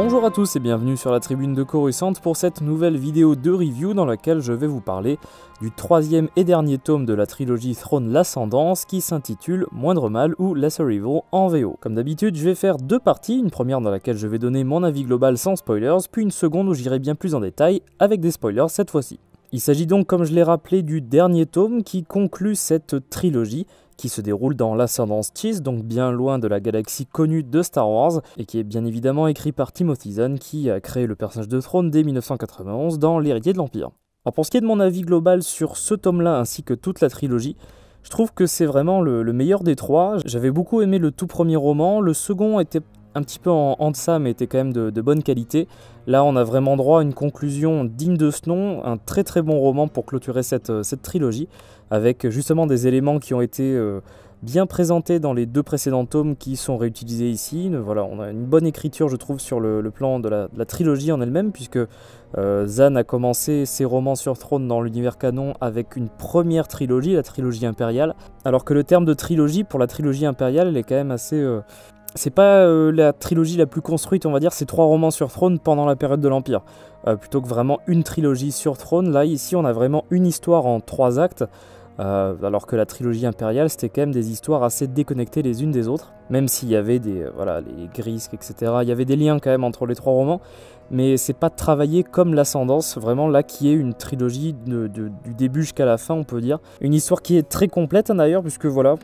Bonjour à tous et bienvenue sur la tribune de Coruscant pour cette nouvelle vidéo de review dans laquelle je vais vous parler du troisième et dernier tome de la trilogie Throne l'Ascendance qui s'intitule Moindre Mal ou Lesser Evil en VO. Comme d'habitude, je vais faire deux parties, une première dans laquelle je vais donner mon avis global sans spoilers, puis une seconde où j'irai bien plus en détail avec des spoilers cette fois-ci. Il s'agit donc, comme je l'ai rappelé, du dernier tome qui conclut cette trilogie qui se déroule dans l'Ascendance Chiss, donc bien loin de la galaxie connue de Star Wars, et qui est bien évidemment écrit par Timothy Zahn, qui a créé le personnage de Thrawn dès 1991 dans L'Héritier de l'Empire. Alors pour ce qui est de mon avis global sur ce tome-là ainsi que toute la trilogie, je trouve que c'est vraiment le meilleur des trois. J'avais beaucoup aimé le tout premier roman, le second était un petit peu en deçà mais était quand même de bonne qualité. Là on a vraiment droit à une conclusion digne de ce nom, un très très bon roman pour clôturer cette trilogie, avec justement des éléments qui ont été bien présentés dans les deux précédents tomes qui sont réutilisés ici. Voilà, on a une bonne écriture je trouve sur le plan de la trilogie en elle-même, puisque Zahn a commencé ses romans sur Throne dans l'univers canon avec une première trilogie, la trilogie impériale, alors que le terme de trilogie pour la trilogie impériale elle est quand même assez... c'est pas la trilogie la plus construite, on va dire, c'est 3 romans sur Throne pendant la période de l'Empire. Plutôt que vraiment une trilogie sur Throne, là, ici, on a vraiment une histoire en 3 actes, alors que la trilogie impériale, c'était quand même des histoires assez déconnectées les unes des autres, même s'il y avait des, les Grisques, etc., il y avait des liens quand même entre les 3 romans, mais c'est pas travaillé comme l'Ascendance, vraiment là, qui est une trilogie du début jusqu'à la fin, on peut dire. Une histoire qui est très complète, hein, d'ailleurs, puisque voilà...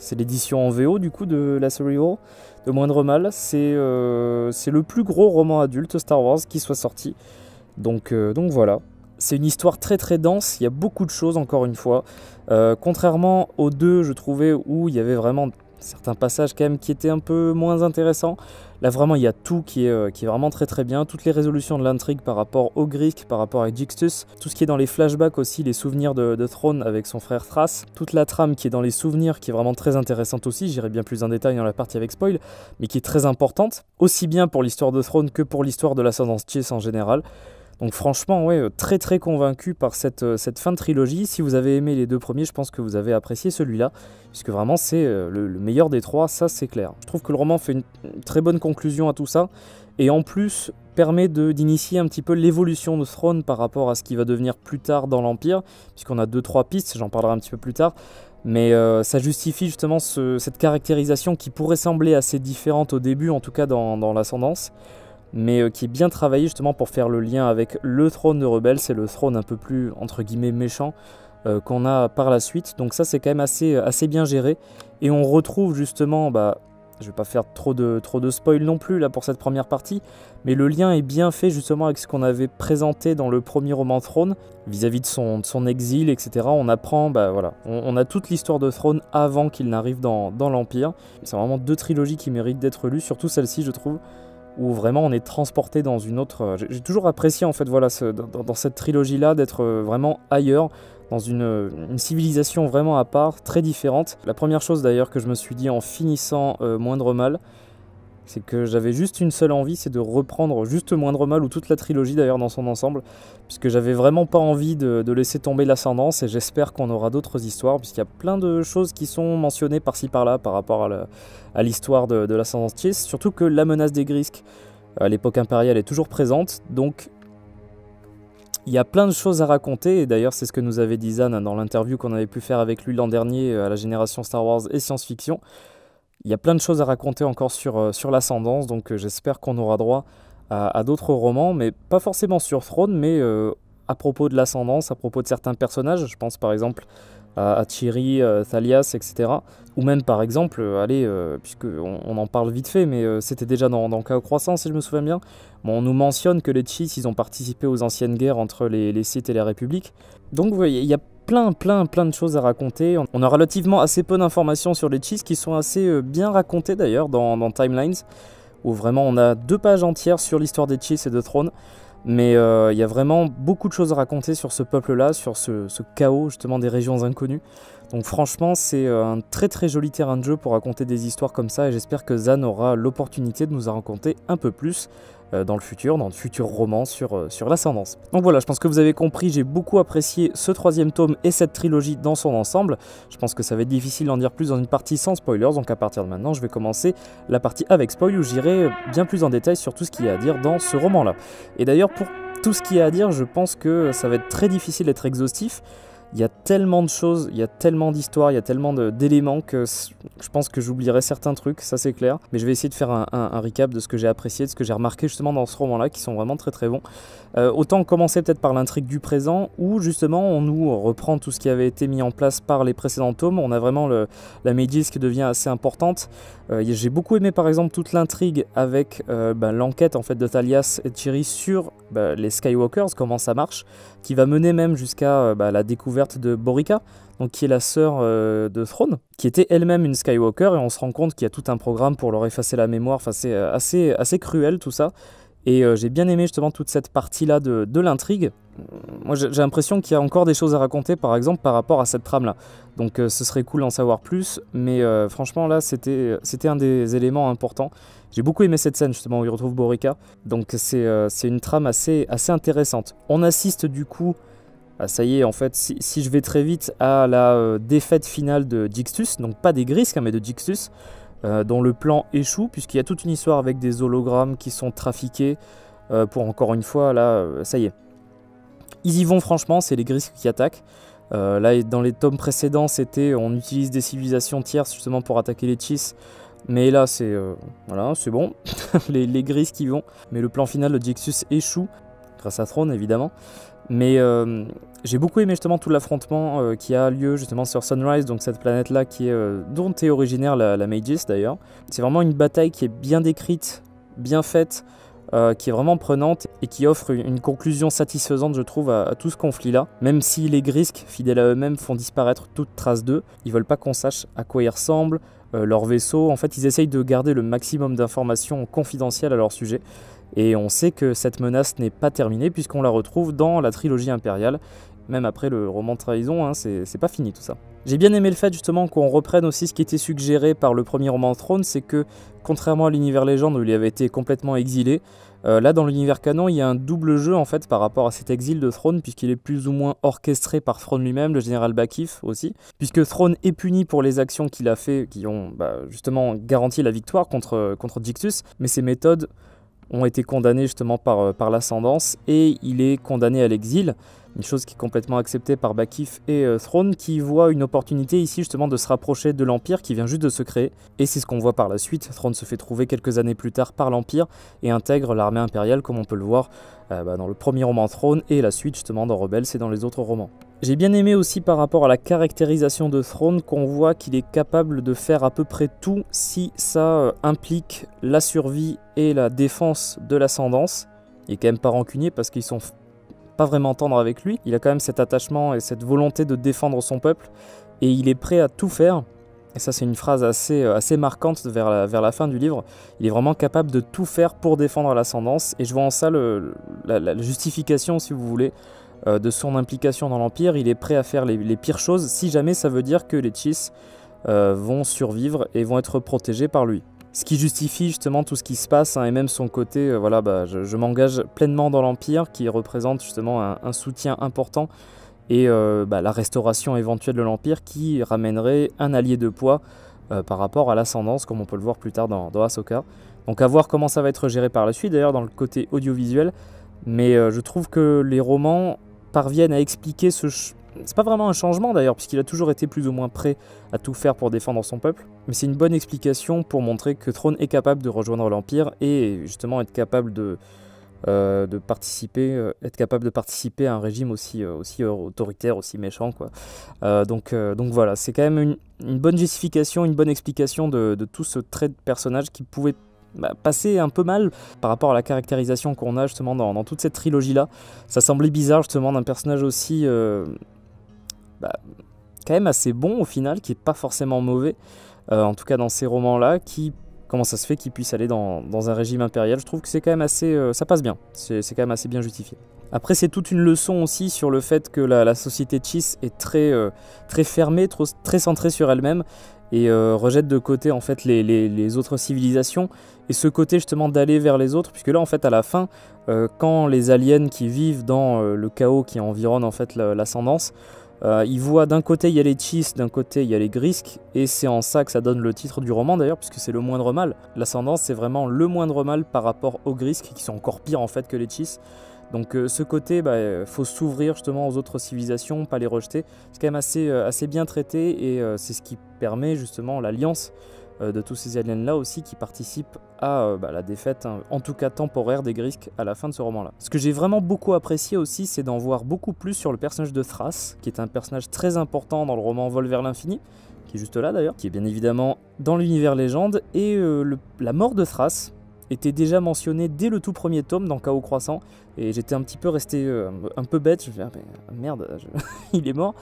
C'est l'édition en VO du coup de Lesser Evil, de Moindre Mal. C'est le plus gros roman adulte Star Wars qui soit sorti. Donc voilà. C'est une histoire très très dense, il y a beaucoup de choses encore une fois. Contrairement aux deux, je trouvais, où il y avait vraiment certains passages quand même qui étaient un peu moins intéressants. Là vraiment il y a tout qui est vraiment très très bien, toutes les résolutions de l'intrigue par rapport au Grisque, par rapport à Jixtus, tout ce qui est dans les flashbacks aussi, les souvenirs de Thrawn avec son frère Thrace, toute la trame qui est dans les souvenirs qui est vraiment très intéressante aussi, j'irai bien plus en détail dans la partie avec spoil, mais qui est très importante, aussi bien pour l'histoire de Thrawn que pour l'histoire de l'Ascendance Chiss en général. Donc franchement, ouais, très très convaincu par cette fin de trilogie. Si vous avez aimé les deux premiers, je pense que vous avez apprécié celui-là, puisque vraiment c'est le meilleur des trois, ça c'est clair. Je trouve que le roman fait une très bonne conclusion à tout ça, et en plus permet d'initier un petit peu l'évolution de Thrawn par rapport à ce qui va devenir plus tard dans l'Empire, puisqu'on a 2-3 pistes, j'en parlerai un petit peu plus tard, mais ça justifie justement cette caractérisation qui pourrait sembler assez différente au début, en tout cas dans l'Ascendance, mais qui est bien travaillé justement pour faire le lien avec le Throne de Rebels, c'est le Throne un peu plus entre guillemets méchant qu'on a par la suite, donc ça c'est quand même assez bien géré, et on retrouve justement, je vais pas faire trop de spoil non plus là pour cette première partie, mais le lien est bien fait justement avec ce qu'on avait présenté dans le premier roman Throne, vis-à-vis de son exil, etc. On apprend, on a toute l'histoire de Throne avant qu'il n'arrive dans l'Empire. C'est vraiment 2 trilogies qui méritent d'être lues, surtout celle-ci je trouve, où vraiment on est transporté dans une autre... J'ai toujours apprécié en fait, voilà, dans cette trilogie-là, d'être vraiment ailleurs, dans une civilisation vraiment à part, très différente. La première chose d'ailleurs que je me suis dit en finissant Moindre Mal, c'est que j'avais juste une seule envie, c'est de reprendre juste Moindre Mal, ou toute la trilogie d'ailleurs dans son ensemble, puisque j'avais vraiment pas envie de laisser tomber l'Ascendance, et j'espère qu'on aura d'autres histoires, puisqu'il y a plein de choses qui sont mentionnées par-ci par-là par rapport à l'histoire de l'Ascendance Chiss, surtout que la menace des Grisques à l'époque impériale est toujours présente, donc il y a plein de choses à raconter, et d'ailleurs c'est ce que nous avait dit Zahn dans l'interview qu'on avait pu faire avec lui l'an dernier à la génération Star Wars et science-fiction. Il y a plein de choses à raconter encore sur l'Ascendance, donc j'espère qu'on aura droit à d'autres romans, mais pas forcément sur Throne, mais à propos de l'Ascendance, à propos de certains personnages. Je pense par exemple à Chiri, Thalias, etc. Ou même par exemple, puisqu'on en parle vite fait, mais c'était déjà dans Chaos Croissant si je me souviens bien, on nous mentionne que les Chiss ils ont participé aux anciennes guerres entre les Sith et la République. Donc vous voyez, il y a plein de choses à raconter. On a relativement assez peu d'informations sur les Chiss qui sont assez bien racontées d'ailleurs dans Timelines, où vraiment on a 2 pages entières sur l'histoire des Chiss et de Throne, mais il y a vraiment beaucoup de choses à raconter sur ce peuple-là, sur ce chaos justement des régions inconnues. Donc franchement c'est un très très joli terrain de jeu pour raconter des histoires comme ça, et j'espère que Zahn aura l'opportunité de nous en raconter un peu plus dans le futur roman sur l'ascendance. Donc voilà, je pense que vous avez compris, j'ai beaucoup apprécié ce 3e tome et cette trilogie dans son ensemble. Je pense que ça va être difficile d'en dire plus dans une partie sans spoilers, donc à partir de maintenant, je vais commencer la partie avec spoil où j'irai bien plus en détail sur tout ce qu'il y a à dire dans ce roman-là. Et d'ailleurs, pour tout ce qu'il y a à dire, je pense que ça va être très difficile d'être exhaustif. Il y a tellement de choses, il y a tellement d'histoires, il y a tellement d'éléments que je pense que j'oublierai certains trucs, ça c'est clair. Mais je vais essayer de faire un recap de ce que j'ai apprécié, de ce que j'ai remarqué justement dans ce roman-là, qui sont vraiment très très bons. Autant commencer peut-être par l'intrigue du présent, où justement on nous reprend tout ce qui avait été mis en place par les précédents tomes. On a vraiment la Maegis qui devient assez importante. J'ai beaucoup aimé par exemple toute l'intrigue avec l'enquête en fait de Thalias et Chiri sur les Skywalkers, comment ça marche, qui va mener même jusqu'à la découverte de Borica, donc qui est la sœur de Thrawn, qui était elle-même une Skywalker, et on se rend compte qu'il y a tout un programme pour leur effacer la mémoire. Enfin, c'est assez cruel tout ça, et j'ai bien aimé justement toute cette partie-là de l'intrigue. Moi j'ai l'impression qu'il y a encore des choses à raconter par exemple par rapport à cette trame-là, donc ce serait cool d'en savoir plus, mais franchement là c'était un des éléments importants. J'ai beaucoup aimé cette scène justement où il retrouve Borica, donc c'est une trame assez intéressante. On assiste du coup, ça y est en fait, si je vais très vite, à la défaite finale de Jixtus, donc pas des Grisques mais de Jixtus, dont le plan échoue puisqu'il y a toute une histoire avec des hologrammes qui sont trafiqués pour encore une fois là, ça y est. Ils y vont franchement, c'est les Grisques qui attaquent. Là, dans les tomes précédents, c'était on utilise des civilisations tierces justement pour attaquer les Chiss. Mais là, voilà, c'est bon, les Grisques qui vont. Mais le plan final de Jixtus échoue, grâce à Thrawn évidemment. Mais j'ai beaucoup aimé justement tout l'affrontement qui a lieu justement sur Sunrise, donc cette planète-là qui est dont est originaire la Maegis d'ailleurs. C'est vraiment une bataille qui est bien décrite, bien faite, qui est vraiment prenante et qui offre une conclusion satisfaisante je trouve à tout ce conflit là, même si les Grisques fidèles à eux-mêmes font disparaître toute trace d'eux. Ils veulent pas qu'on sache à quoi ils ressemblent, leur vaisseau, en fait ils essayent de garder le maximum d'informations confidentielles à leur sujet, et on sait que cette menace n'est pas terminée puisqu'on la retrouve dans la trilogie impériale. Même après le roman de trahison, hein, c'est pas fini tout ça. J'ai bien aimé le fait justement qu'on reprenne aussi ce qui était suggéré par le premier roman Throne, c'est que contrairement à l'univers légende où il avait été complètement exilé, là dans l'univers canon il y a un double jeu en fait par rapport à cet exil de Throne, puisqu'il est plus ou moins orchestré par Throne lui-même, le général Bakif aussi, puisque Throne est puni pour les actions qu'il a fait qui ont justement garanti la victoire contre Jixtus, mais ses méthodes ont été condamnées justement par l'ascendance, et il est condamné à l'exil. Une chose qui est complètement acceptée par Bakif et Throne, qui voit une opportunité ici justement de se rapprocher de l'Empire qui vient juste de se créer. Et c'est ce qu'on voit par la suite. Throne se fait trouver quelques années plus tard par l'Empire et intègre l'armée impériale, comme on peut le voir dans le premier roman Throne, et la suite justement dans Rebels et dans les autres romans. J'ai bien aimé aussi par rapport à la caractérisation de Throne qu'on voit qu'il est capable de faire à peu près tout si ça implique la survie et la défense de l'ascendance. Il est quand même pas rancunier parce qu'ils sont pas vraiment tendre avec lui. Il a quand même cet attachement et cette volonté de défendre son peuple, et il est prêt à tout faire. Et ça c'est une phrase assez marquante vers la fin du livre. Il est vraiment capable de tout faire pour défendre l'ascendance, et je vois en ça la justification, si vous voulez, de son implication dans l'Empire. Il est prêt à faire les pires choses si jamais ça veut dire que les Chiss vont survivre et vont être protégés par lui. Ce qui justifie justement tout ce qui se passe, hein, et même son côté, je m'engage pleinement dans l'Empire, qui représente justement un soutien important, et la restauration éventuelle de l'Empire qui ramènerait un allié de poids par rapport à l'ascendance, comme on peut le voir plus tard dans Ahsoka. Donc à voir comment ça va être géré par la suite, d'ailleurs dans le côté audiovisuel, mais je trouve que les romans parviennent à expliquer c'est pas vraiment un changement d'ailleurs, puisqu'il a toujours été plus ou moins prêt à tout faire pour défendre son peuple, mais c'est une bonne explication pour montrer que Throne est capable de rejoindre l'Empire et justement être capable de participer à un régime aussi autoritaire, aussi méchant, quoi. Donc voilà, c'est quand même une bonne justification, une bonne explication de tout ce trait de personnage qui pouvait passer un peu mal par rapport à la caractérisation qu'on a justement dans toute cette trilogie-là. Ça semblait bizarre justement d'un personnage aussi quand même assez bon au final, qui est pas forcément mauvais, en tout cas dans ces romans-là, comment ça se fait qu'il puisse aller dans un régime impérial. Je trouve que c'est quand même assez, ça passe bien, c'est quand même assez bien justifié. Après c'est toute une leçon aussi sur le fait que la société Chiss est très fermée, très centrée sur elle-même, et rejette de côté en fait les autres civilisations, et ce côté justement d'aller vers les autres, puisque là en fait à la fin, quand les aliens qui vivent dans le chaos qui environne en fait l'ascendance, ils voient d'un côté il y a les Chiss, d'un côté il y a les Grisks, et c'est en ça que ça donne le titre du roman d'ailleurs, puisque c'est le moindre mal. L'ascendance c'est vraiment le moindre mal par rapport aux Grisks, qui sont encore pires en fait que les Chiss. Donc ce côté, faut s'ouvrir justement aux autres civilisations, pas les rejeter. C'est quand même assez bien traité, et c'est ce qui permet justement l'alliance de tous ces aliens-là aussi, qui participent à la défaite, hein, en tout cas temporaire, des Grisks à la fin de ce roman-là. Ce que j'ai vraiment beaucoup apprécié aussi, c'est d'en voir beaucoup plus sur le personnage de Thras, qui est un personnage très important dans le roman Vol vers l'infini, qui est juste là d'ailleurs, qui est bien évidemment dans l'univers légende, et la mort de Thras était déjà mentionné dès le tout premier tome dans Chaos Croissant, et j'étais un petit peu resté un peu bête, je me disais merde, il est mort,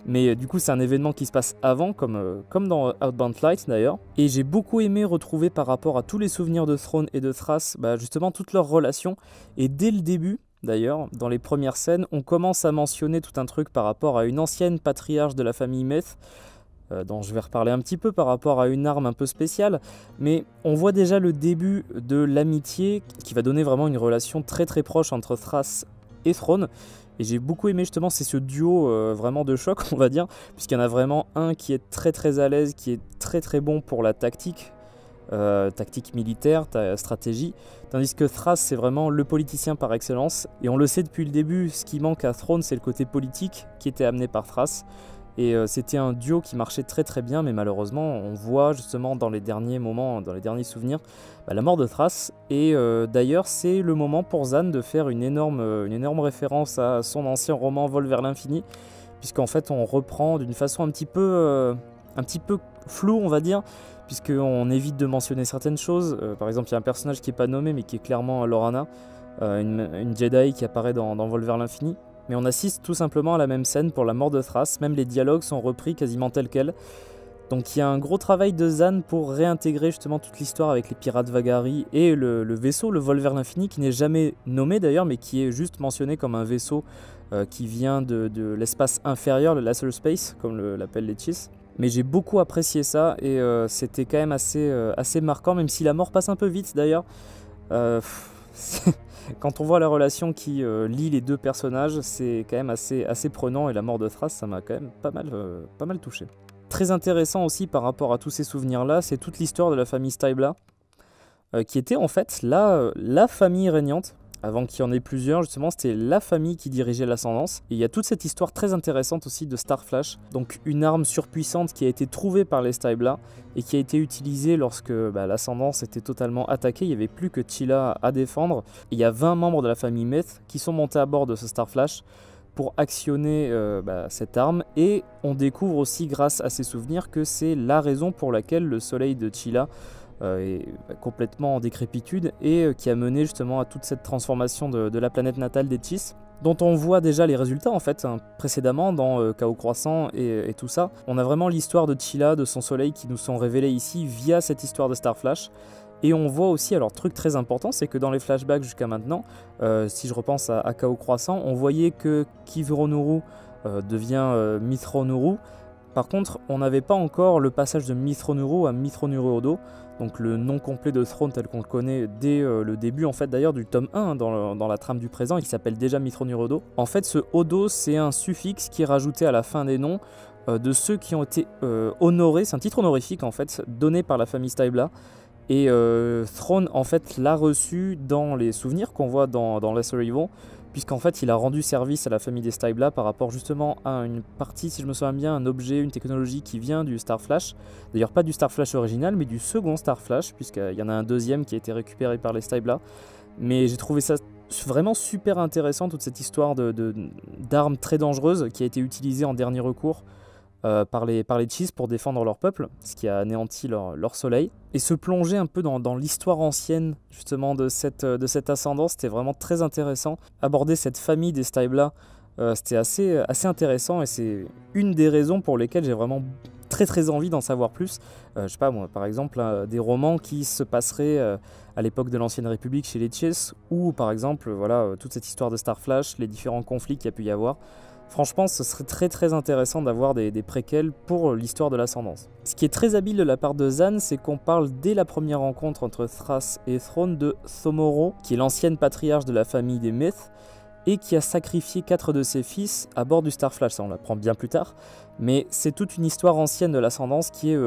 mais du coup c'est un événement qui se passe avant, comme dans Outbound Flight d'ailleurs, et j'ai beaucoup aimé retrouver par rapport à tous les souvenirs de Thrawn et de Thras, justement toute leur relation, et dès le début, d'ailleurs, dans les premières scènes, on commence à mentionner tout un truc par rapport à une ancienne patriarche de la famille Meth, dont je vais reparler un petit peu par rapport à une arme un peu spéciale, mais on voit déjà le début de l'amitié qui va donner vraiment une relation très très proche entre Thras et Thrawn, et j'ai beaucoup aimé justement, c'est ce duo vraiment de choc on va dire, puisqu'il y en a vraiment un qui est très très à l'aise, qui est très très bon pour la tactique, tactique militaire, stratégie, tandis que Thras c'est vraiment le politicien par excellence, et on le sait depuis le début, ce qui manque à Thrawn c'est le côté politique qui était amené par Thras. Et c'était un duo qui marchait très très bien, mais malheureusement on voit justement dans les derniers moments, dans les derniers souvenirs, la mort de Thras. Et d'ailleurs c'est le moment pour Zan de faire une énorme référence à son ancien roman Vol vers l'infini, puisqu'en fait on reprend d'une façon un petit peu floue on va dire, puisqu'on évite de mentionner certaines choses. Par exemple il y a un personnage qui n'est pas nommé mais qui est clairement Lorana, une Jedi qui apparaît dans Vol vers l'infini. Mais on assiste tout simplement à la même scène pour la mort de Thras, même les dialogues sont repris quasiment tels quels. Donc il y a un gros travail de Zan pour réintégrer justement toute l'histoire avec les pirates Vagari et le vaisseau, le Vol vers l'infini, qui n'est jamais nommé d'ailleurs, mais qui est juste mentionné comme un vaisseau qui vient de l'espace inférieur, le Lesser Space, comme l'appellent les Chiss. Mais j'ai beaucoup apprécié ça, et c'était quand même assez marquant, même si la mort passe un peu vite d'ailleurs. Quand on voit la relation qui lie les deux personnages, c'est quand même assez prenant, et la mort de Thras, ça m'a quand même pas mal touché. Très intéressant aussi par rapport à tous ces souvenirs-là, c'est toute l'histoire de la famille Stybla, qui était en fait la famille régnante. Avant qu'il y en ait plusieurs, justement, c'était la famille qui dirigeait l'ascendance. Et il y a toute cette histoire très intéressante aussi de Starflash, donc une arme surpuissante qui a été trouvée par les Stybla et qui a été utilisée lorsque l'ascendance était totalement attaquée. Il n'y avait plus que Chila à défendre. Et il y a 20 membres de la famille Meth qui sont montés à bord de ce Starflash pour actionner cette arme. Et on découvre aussi, grâce à ces souvenirs, que c'est la raison pour laquelle le soleil de Chila est complètement en décrépitude, et qui a mené justement à toute cette transformation de la planète natale des Chiss, dont on voit déjà les résultats en fait précédemment dans Chaos Croissant et tout ça. On a vraiment l'histoire de Chila, de son soleil, qui nous sont révélés ici via cette histoire de Starflash. Et on voit aussi, alors truc très important, c'est que dans les flashbacks jusqu'à maintenant, si je repense à Chaos Croissant, on voyait que Kivronuru devient Mithronuru. Par contre, on n'avait pas encore le passage de Mithronuru à Mithronuru Odo, donc le nom complet de Thrawn tel qu'on le connaît dès le début en fait d'ailleurs du tome 1 dans la trame du présent, il s'appelle déjà Mithronuru Odo. En fait ce Odo c'est un suffixe qui est rajouté à la fin des noms de ceux qui ont été honorés, c'est un titre honorifique en fait donné par la famille Stybla. Et Thrawn en fait l'a reçu dans les souvenirs qu'on voit dans Lesser Evil, puisqu'en fait il a rendu service à la famille des Stybla par rapport justement à une partie, si je me souviens bien, un objet, une technologie qui vient du Starflash. D'ailleurs pas du Starflash original, mais du second Starflash, puisqu'il y en a un deuxième qui a été récupéré par les Stybla. Mais j'ai trouvé ça vraiment super intéressant, toute cette histoire d'armes très dangereuses qui a été utilisée en dernier recours par les Chiss pour défendre leur peuple, ce qui a anéanti leur soleil. Et se plonger un peu dans l'histoire ancienne justement de cette ascendance, c'était vraiment très intéressant. Aborder cette famille des Stybla, c'était assez intéressant, et c'est une des raisons pour lesquelles j'ai vraiment très envie d'en savoir plus. Je sais pas moi, par exemple des romans qui se passeraient à l'époque de l'Ancienne République chez les Chiss, ou par exemple voilà toute cette histoire de Starflash, les différents conflits qu'il y a pu y avoir. Franchement, ce serait très intéressant d'avoir des préquels pour l'histoire de l'Ascendance. Ce qui est très habile de la part de Zahn, c'est qu'on parle dès la première rencontre entre Thras et Thrawn de Thomoro, qui est l'ancienne patriarche de la famille des Myth, et qui a sacrifié 4 de ses fils à bord du Starflash. Ça, on l'apprend bien plus tard, mais c'est toute une histoire ancienne de l'Ascendance qui est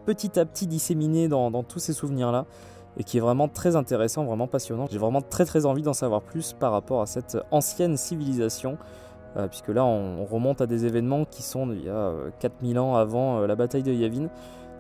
petit à petit disséminée dans tous ces souvenirs-là, et qui est vraiment très intéressant, vraiment passionnant. J'ai vraiment très envie d'en savoir plus par rapport à cette ancienne civilisation, puisque là on remonte à des événements qui sont il y a 4000 ans avant la bataille de Yavin.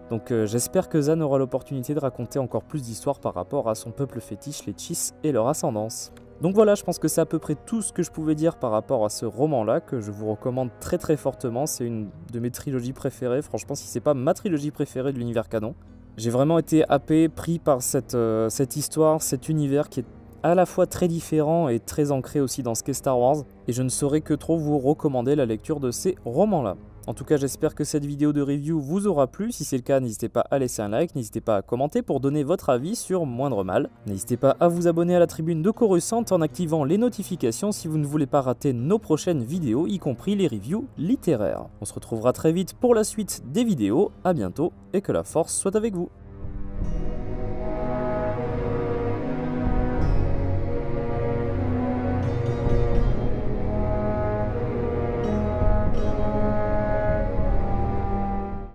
Donc j'espère que Zahn aura l'opportunité de raconter encore plus d'histoires par rapport à son peuple fétiche, les Chiss et leur ascendance. Donc voilà, je pense que c'est à peu près tout ce que je pouvais dire par rapport à ce roman-là, que je vous recommande très fortement. C'est une de mes trilogies préférées, franchement si c'est pas ma trilogie préférée de l'univers canon. J'ai vraiment été happé, pris par cette histoire, cet univers qui est à la fois très différent et très ancré aussi dans ce qu'est Star Wars, et je ne saurais que trop vous recommander la lecture de ces romans-là. En tout cas, j'espère que cette vidéo de review vous aura plu. Si c'est le cas, n'hésitez pas à laisser un like, n'hésitez pas à commenter pour donner votre avis sur Moindre Mal. N'hésitez pas à vous abonner à la tribune de Coruscant en activant les notifications si vous ne voulez pas rater nos prochaines vidéos, y compris les reviews littéraires. On se retrouvera très vite pour la suite des vidéos, à bientôt et que la force soit avec vous.